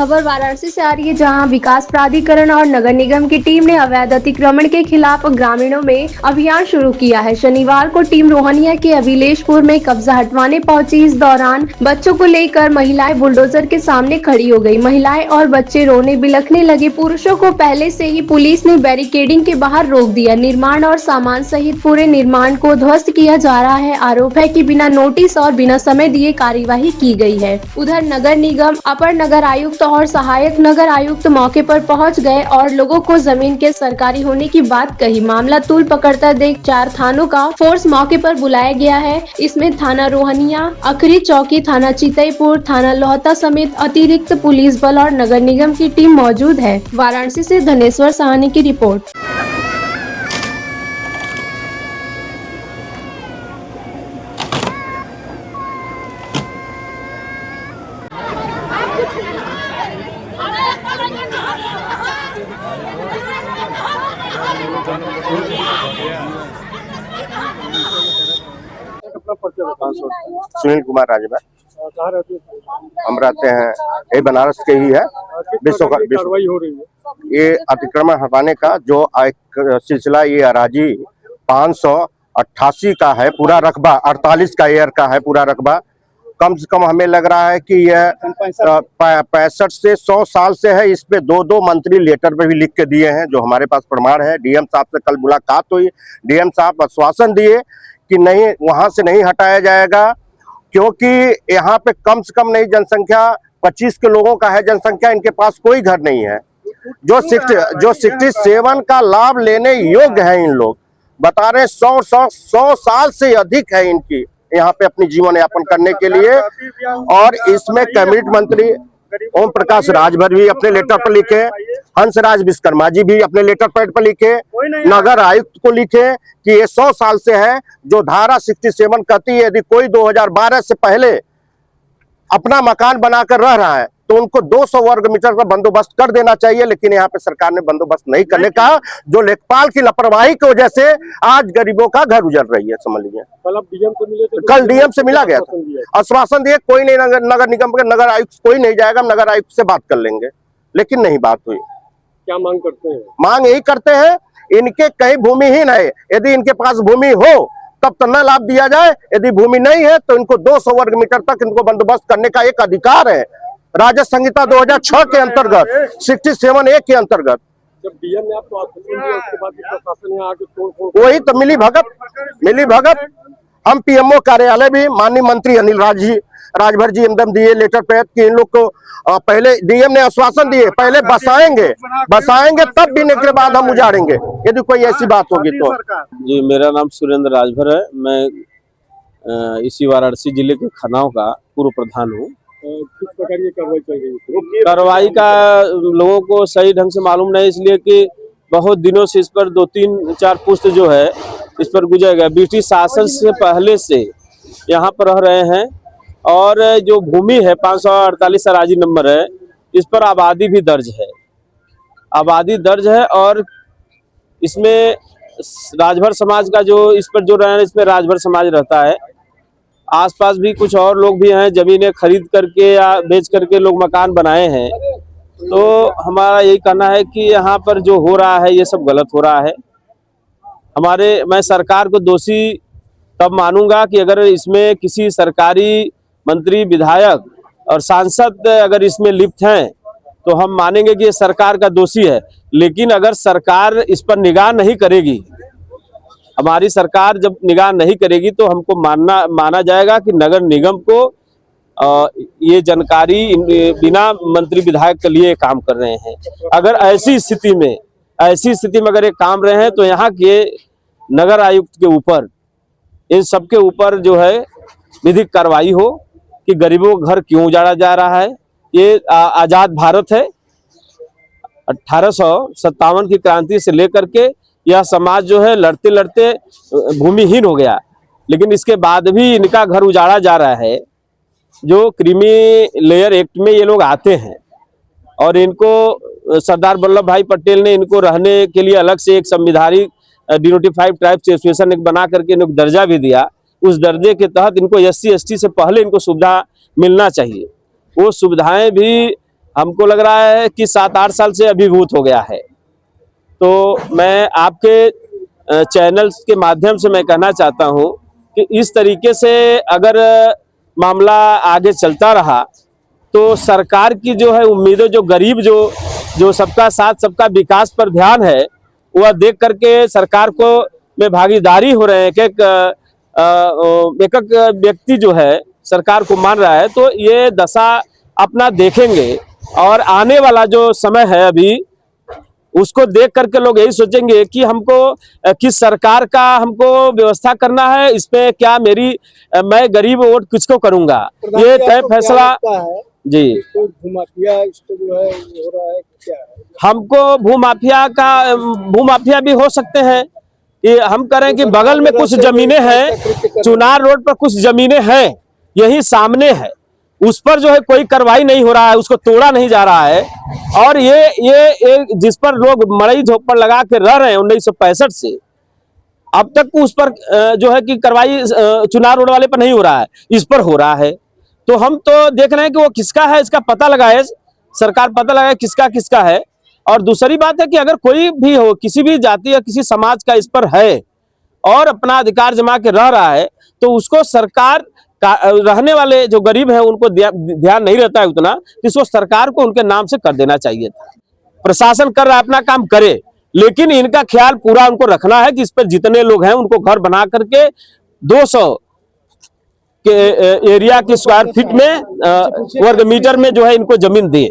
खबर वाराणसी से आ रही है, जहां विकास प्राधिकरण और नगर निगम की टीम ने अवैध अतिक्रमण के खिलाफ ग्रामीणों में अभियान शुरू किया है। शनिवार को टीम रोहनिया के अभिलेषपुर में कब्जा हटवाने पहुंची। इस दौरान बच्चों को लेकर महिलाएं बुलडोजर के सामने खड़ी हो गई। महिलाएं और बच्चे रोने बिलखने लगे। पुरुषों को पहले से ही पुलिस ने बैरिकेडिंग के बाहर रोक दिया। निर्माण और सामान सहित पूरे निर्माण को ध्वस्त किया जा रहा है। आरोप है कि बिना नोटिस और बिना समय दिए कार्यवाही की गई है। उधर नगर निगम, अपर नगर आयुक्त और सहायक नगर आयुक्त मौके पर पहुंच गए और लोगों को जमीन के सरकारी होने की बात कही। मामला तूल पकड़ता देख 4 थानों का फोर्स मौके पर बुलाया गया है। इसमें थाना रोहनिया, अखरी चौकी, थाना चितईपुर, थाना लोहता समेत अतिरिक्त पुलिस बल और नगर निगम की टीम मौजूद है। वाराणसी से धनेश्वर साहनी की रिपोर्ट। सुनील कुमार राजभर। हम रहते हैं, ये बनारस के ही है। कार्रवाई हो रही है ये अतिक्रमण हटाने का जो एक सिलसिला, ये अराजी 588 का है पूरा रकबा, 48 का एयर का है पूरा रकबा। कम से कम हमें लग रहा है कि यह 65 से 100 साल से है। इस पे 2 मंत्री लेटर पे भी लिख के दिए हैं, जो हमारे पास प्रमाण है। डीएम साहब से कल मुलाकात हुई। डीएम साहब आश्वासन दिए कि नहीं, वहां से नहीं हटाया जाएगा, क्योंकि यहाँ पे कम से कम नहीं जनसंख्या 25 के लोगों का है जनसंख्या। इनके पास कोई घर नहीं है। जो 67 का लाभ लेने योग्य है, इन लोग बता रहे 100 साल से अधिक है इनकी यहाँ पे अपनी जीवन यापन करने के लिए। और इसमें कैबिनेट मंत्री ओम प्रकाश राजभर भी अपने लेटर पर लिखे, हंसराज विश्वकर्मा जी भी अपने लेटर पैड पर लिखे, नगर आयुक्त को लिखे कि ये 100 साल से है। जो धारा 67 कहती है, यदि कोई 2012 से पहले अपना मकान बनाकर रह रहा है तो उनको 200 वर्ग मीटर का बंदोबस्त कर देना चाहिए। लेकिन यहाँ पे सरकार ने बंदोबस्त नहीं करने का, जो लेखपाल की लापरवाही की वजह से आज गरीबों का घर उजड़ रही है, समझ लीजिए। कल आप डीएम से मिले थे? कल डीएम से मिला गया था, आश्वासन दिए कोई नहीं, नगर निगम के नगर आयुक्त कोई नहीं जाएगा, नगर आयुक्त से बात कर लेंगे, लेकिन नहीं बात हुई। क्या मांग करते हैं? मांग यही करते हैं, इनके कहीं भूमिहीन है, यदि इनके पास भूमि हो तब तो न लाभ दिया जाए। यदि भूमि नहीं है तो इनको 200 वर्ग मीटर तक इनको बंदोबस्त करने का एक अधिकार है, राज्य संहिता 2006 के अंतर्गत, 67A के अंतर्गत। जब डीएम ने आपको आश्वासन दिया, उसके बाद प्रशासन यहाँ आके तोड़ वही तो मिली भगत। हम पीएमओ कार्यालय भी माननीय मंत्री अनिल राजभर जी एकदम दिए लेटर पैड कि इन लोग को पहले डीएम ने आश्वासन दिए, पहले बसाएंगे तब देने के बाद हम उजाड़ेंगे, यदि कोई ऐसी बात होगी तो। जी, मेरा नाम सुरेंद्र राजभर है। मैं इसी वाराणसी जिले के खनाव का पूर्व प्रधान हूँ। किस प्रकार की कार्रवाई चल रही है? कार्रवाई का लोगों को सही ढंग से मालूम नहीं, इसलिए कि बहुत दिनों से इस पर 2-3-4 पुस्त जो है इस पर गुजर गया। ब्रिटिश शासन से पहले से यहाँ पर रह रहे हैं, और जो भूमि है 548 अराजी नंबर है, इस पर आबादी भी दर्ज है। और इसमें राजभर समाज का जो इस पर जो रहे हैं, इसमें राजभर समाज रहता है। आसपास भी कुछ और लोग भी हैं, जमीनें खरीद करके या बेच करके लोग मकान बनाए हैं। तो हमारा यही कहना है कि यहाँ पर जो हो रहा है ये सब गलत हो रहा है। मैं सरकार को दोषी तब मानूंगा कि अगर इसमें किसी सरकारी मंत्री, विधायक और सांसद अगर इसमें लिप्त हैं तो हम मानेंगे कि ये सरकार का दोषी है। लेकिन अगर सरकार इस पर निगाह नहीं करेगी, हमारी सरकार जब निगाह नहीं करेगी, तो हमको माना जाएगा कि नगर निगम को ये जानकारी बिना मंत्री विधायक के लिए काम कर रहे हैं। अगर ऐसी स्थिति में अगर ये काम रहे हैं तो यहाँ के नगर आयुक्त के ऊपर, इन सब के ऊपर जो है विधिक कार्रवाई हो कि गरीबों का घर क्यों उजाड़ा जा रहा है। ये आजाद भारत है, 1857 की क्रांति से लेकर के यह समाज जो है लड़ते लड़ते भूमिहीन हो गया, लेकिन इसके बाद भी इनका घर उजाड़ा जा रहा है। जो क्रीमी लेयर एक्ट में ये लोग आते हैं, और इनको सरदार वल्लभ भाई पटेल ने इनको रहने के लिए अलग से एक संविधानिक डिनोटिफाइड ट्राइब्स एसोसिएशन एक बना करके इनको दर्जा भी दिया। उस दर्जे के तहत इनको SC ST से पहले इनको सुविधा मिलना चाहिए। वो सुविधाएं भी हमको लग रहा है कि 7-8 साल से अभिभूत हो गया है। तो मैं आपके चैनल्स के माध्यम से मैं कहना चाहता हूं कि इस तरीके से अगर मामला आगे चलता रहा तो सरकार की जो है उम्मीदें, जो गरीब जो सबका साथ सबका विकास पर ध्यान है, वह देख करके सरकार को में भागीदारी हो रहे हैं कि एक व्यक्ति जो है सरकार को मान रहा है, तो ये दशा अपना देखेंगे। और आने वाला जो समय है अभी, उसको देख करके लोग यही सोचेंगे कि हमको किस सरकार का हमको व्यवस्था करना है, इसमें क्या मैं गरीब वोट किसको करूंगा, ये तय फैसला जी। तो भूमाफिया इसको जो है हो रहा है, क्या है? हमको भूमाफिया भी हो सकते हैं। ये हम कह रहे हैं कि बगल में कुछ जमीनें हैं, चुनार रोड पर कुछ जमीनें हैं, यही सामने है, उस पर जो है कोई कार्रवाई नहीं हो रहा है, उसको तोड़ा नहीं जा रहा है। और ये जिस पर लोग मड़ई झोपड़ लगा के रह रहे हैं 1965 से अब तक, उस पर जो है कि कार्रवाई चुनार रोड वाले पर नहीं हो रहा है, इस पर हो रहा है। तो हम तो देख रहे हैं कि वो किसका है, इसका पता लगाए, सरकार पता लगाए किसका किसका है। और दूसरी बात है कि अगर कोई भी हो, किसी भी जाति या किसी समाज का इस पर है और अपना अधिकार जमा के रह रहा है, तो उसको सरकार रहने वाले जो गरीब हैं उनको ध्यान नहीं रहता है उतना, इसको सरकार को उनके नाम से कर देना चाहिए था। प्रशासन कर रहा है, अपना काम करे, लेकिन इनका ख्याल पूरा उनको रखना है कि इस पर जितने लोग हैं उनको घर बना करके 200 के एरिया के स्क्वायर फीट में वर्ग मीटर में जो है इनको जमीन दे।